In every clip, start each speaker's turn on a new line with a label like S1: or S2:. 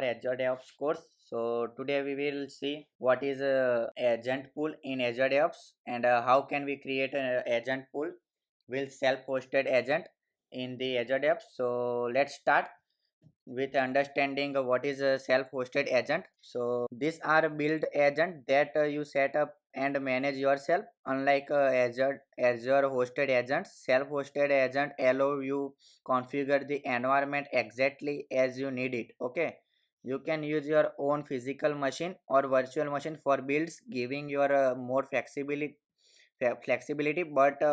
S1: our Azure DevOps course. So today we will see what is a agent pool in Azure DevOps and how can we create an agent pool with self-hosted agent in the Azure DevOps. So let's start with understanding what is a self-hosted agent. So these are build agent that you set up and manage yourself. Unlike Azure hosted agents, self-hosted agent allow you configure the environment exactly as you need it. Okay, you can use your own physical machine or virtual machine for builds, giving your more flexibility, but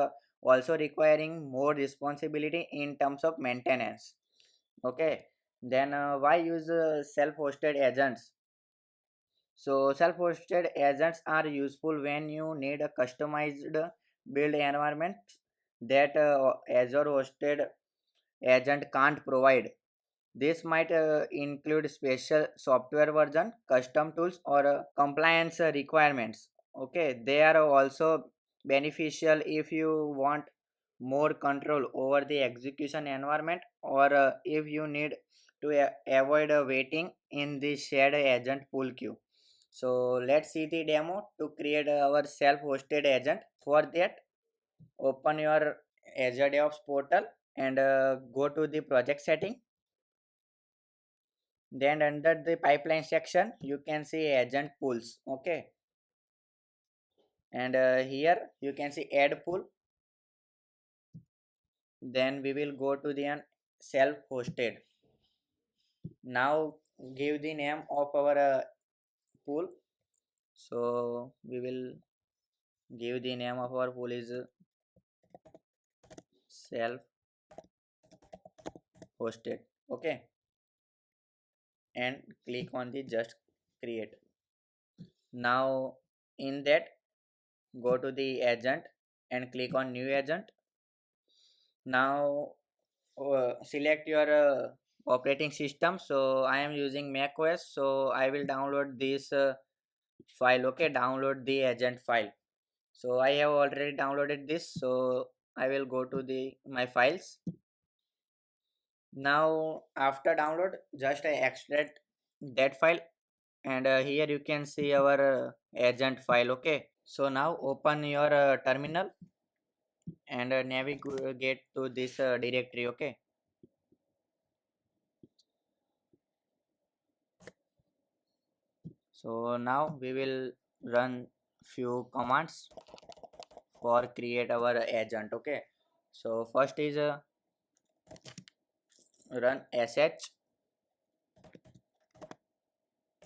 S1: also requiring more responsibility in terms of maintenance. Okay, then why use self-hosted agents? So self-hosted agents are useful when you need a customized build environment that Azure hosted agent can't provide. This might include special software version, custom tools, or compliance requirements. Okay, they are also beneficial if you want more control over the execution environment or if you need to avoid waiting in the shared agent pool queue. So let's see the demo to create our self-hosted agent. For that, open your Azure DevOps portal and go to the project setting. Then under the pipeline section, you can see agent pools. Okay, and here you can see add pool. Then we will go to the self-hosted. Now give the name of our pool. So we will give the name of our pool is self-hosted. Okay, and click on the just create. Now in that, go to the agent and click on new agent. Now select your operating system. So I am using Mac OS, so I will download this file. Okay, download the agent file. So I have already downloaded this, so I will go to the my files. Now after download, just I extract that file, and here you can see our agent file. Okay, so now open your terminal and navigate to this directory. Okay, so now we will run few commands for create our agent. Okay, so first is run sh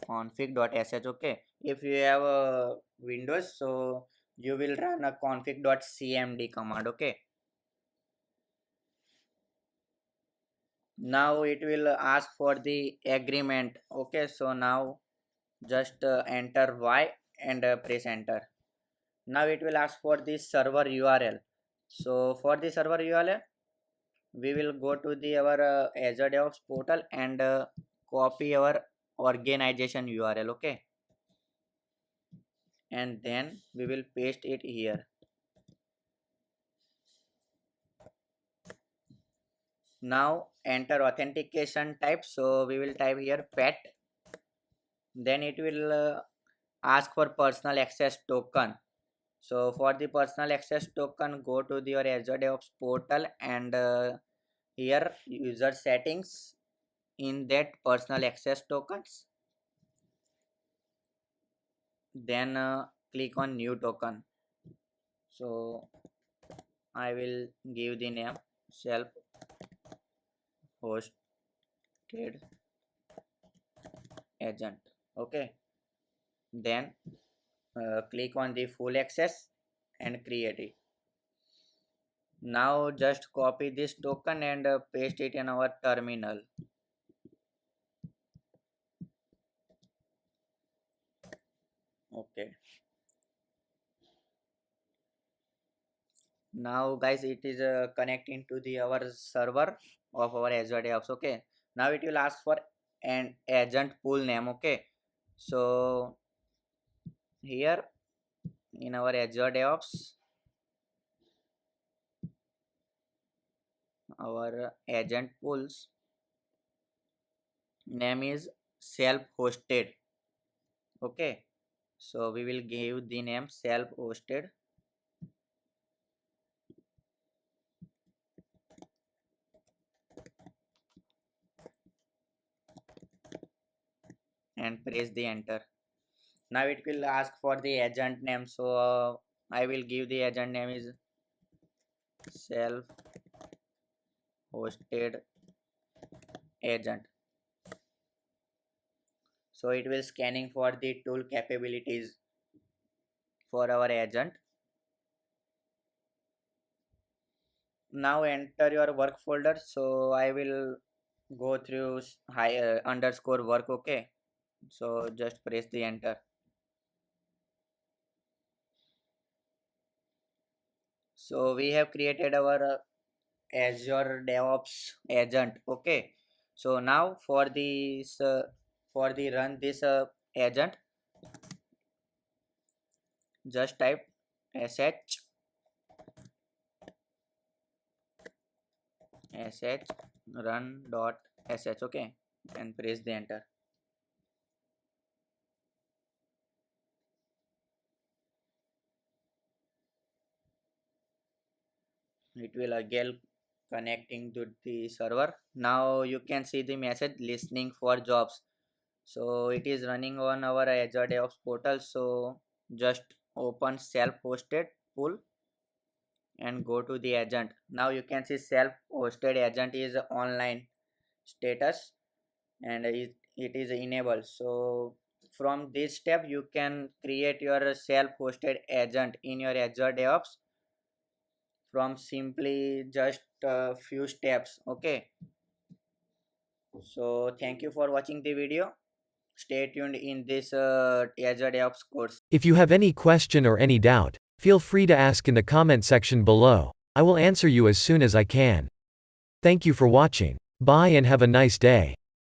S1: config.sh. Okay, if you have a Windows, so you will run a config.cmd command. Okay, now it will ask for the agreement. Okay, so now just enter y and press enter. Now it will ask for the server URL. So for the server URL, we will go to the our Azure DevOps portal and copy our organization URL. Okay, and then we will paste it here. Now enter authentication type. So we will type here pet. Then it will ask for personal access token. So for the personal access token, go to your Azure DevOps portal and here user settings. In that personal access tokens, then click on new token. So I will give the name self hosted agent. Okay, then click on the full access and create it. Now just copy this token and paste it in our terminal. Okay, now guys, it is connecting to the our server of our Azure DevOps. Okay, now it will ask for an agent pool name. Okay, so here in our Azure DevOps, our agent pools name is self-hosted. Okay, so we will give the name self-hosted and press the enter. Now it will ask for the agent name, so I will give the agent name is self-hosted agent. So it will scanning for the tool capabilities for our agent. Now enter your work folder, so I will go through high underscore work. Okay, so just press the enter. So we have created our Azure DevOps agent. Okay, so now for this for the run this agent, just type sh run dot sh. Okay, and press the enter. It will again connecting to the server. Now you can see the message listening for jobs. So it is running on our Azure DevOps portal. So just open self-hosted pool and go to the agent. Now you can see self-hosted agent is online status and it is enabled. So from this step you can create your self-hosted agent in your Azure DevOps from simply just a few steps. Okay, so thank you for watching the video. Stay tuned in this Azure DevOps course.
S2: If you have any question or any doubt, feel free to ask in the comment section below. I will answer you as soon as I can. Thank you for watching. Bye and have a nice day.